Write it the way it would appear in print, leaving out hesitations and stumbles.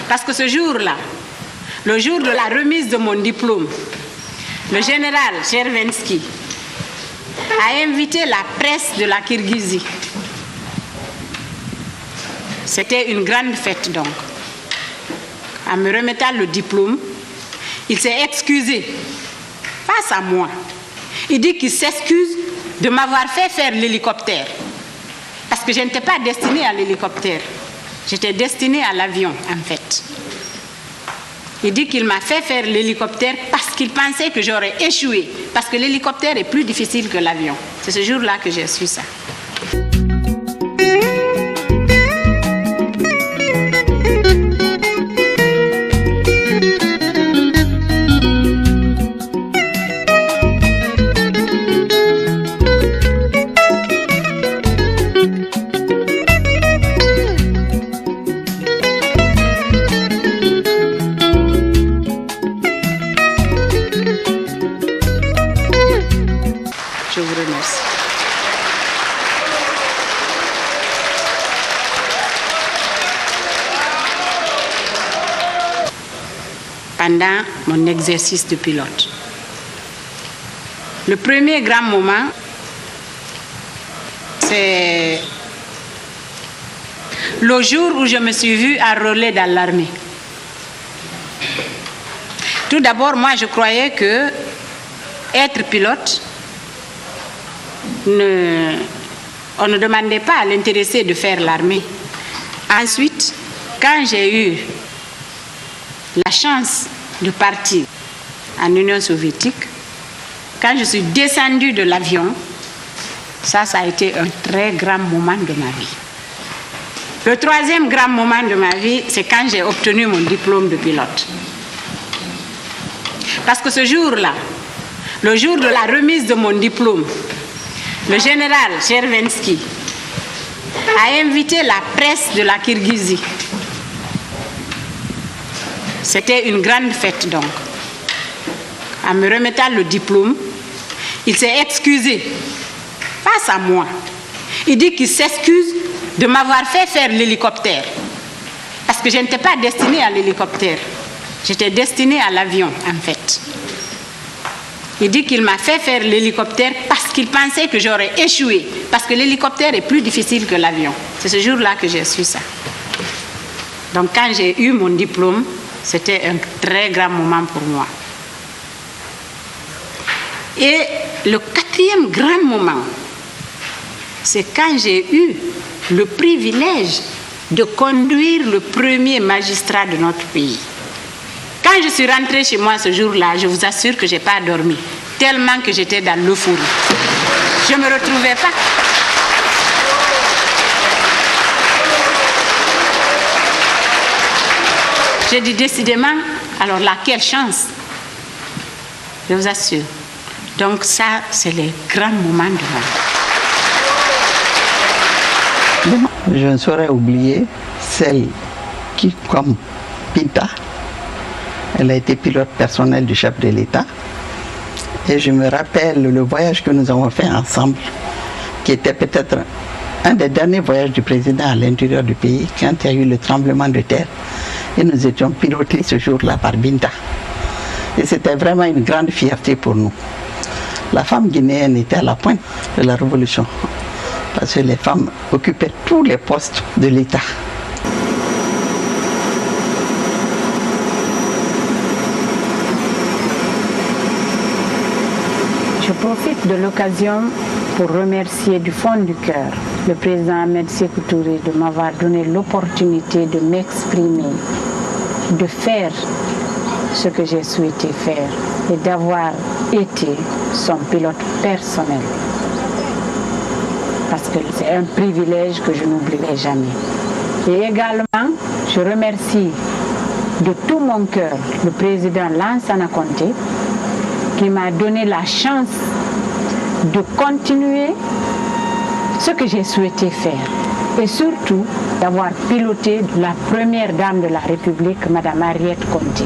Parce que ce jour-là, le jour de la remise de mon diplôme, le général Chervensky a invité la presse de la Kirghizie. C'était une grande fête donc. En me remettant le diplôme, il s'est excusé face à moi. Il dit qu'il s'excuse de m'avoir fait faire l'hélicoptère. Parce que je n'étais pas destinée à l'hélicoptère. J'étais destinée à l'avion, en fait. Il dit qu'il m'a fait faire l'hélicoptère parce qu'il pensait que j'aurais échoué. Parce que l'hélicoptère est plus difficile que l'avion. C'est ce jour-là que j'ai su ça. Je vous remercie. Pendant mon exercice de pilote, le premier grand moment, c'est le jour où je me suis vue enrôlée dans l'armée. Tout d'abord, moi, je croyais que être pilote, on ne demandait pas à l'intéressé de faire l'armée. Ensuite, quand j'ai eu la chance de partir en Union soviétique, quand je suis descendue de l'avion, ça a été un très grand moment de ma vie. Le troisième grand moment de ma vie, c'est quand j'ai obtenu mon diplôme de pilote. Parce que ce jour-là, le jour de la remise de mon diplôme, le général Chervensky a invité la presse de la Kirghizie. C'était une grande fête donc. En me remettant le diplôme, il s'est excusé face à moi. Il dit qu'il s'excuse de m'avoir fait faire l'hélicoptère. Parce que je n'étais pas destinée à l'hélicoptère. J'étais destinée à l'avion en fait. Il dit qu'il m'a fait faire l'hélicoptère parce qu'il pensait que j'aurais échoué. Parce que l'hélicoptère est plus difficile que l'avion. C'est ce jour-là que j'ai su ça. Donc quand j'ai eu mon diplôme, c'était un très grand moment pour moi. Et le quatrième grand moment, c'est quand j'ai eu le privilège de conduire le premier magistrat de notre pays. Quand je suis rentrée chez moi ce jour-là, je vous assure que je n'ai pas dormi, tellement que j'étais dans l'euphorie. Je ne me retrouvais pas. J'ai dit décidément, alors là, quelle chance. Je vous assure. Donc ça, c'est les grands moments de ma vie. Je ne saurais oublier celle qui, comme Binta, elle a été pilote personnel du chef de l'État. Et je me rappelle le voyage que nous avons fait ensemble, qui était peut-être un des derniers voyages du président à l'intérieur du pays, quand il y a eu le tremblement de terre. Et nous étions pilotés ce jour-là par Binta. Et c'était vraiment une grande fierté pour nous. La femme guinéenne était à la pointe de la révolution, parce que les femmes occupaient tous les postes de l'État. Je profite de l'occasion pour remercier du fond du cœur le président Ahmed Sékou Touré de m'avoir donné l'opportunité de m'exprimer, de faire ce que j'ai souhaité faire et d'avoir été son pilote personnel. Parce que c'est un privilège que je n'oublierai jamais. Et également, je remercie de tout mon cœur le président Lansana Conté qui m'a donné la chance de continuer ce que j'ai souhaité faire. Et surtout, d'avoir piloté la première dame de la République, Mme Henriette Conté.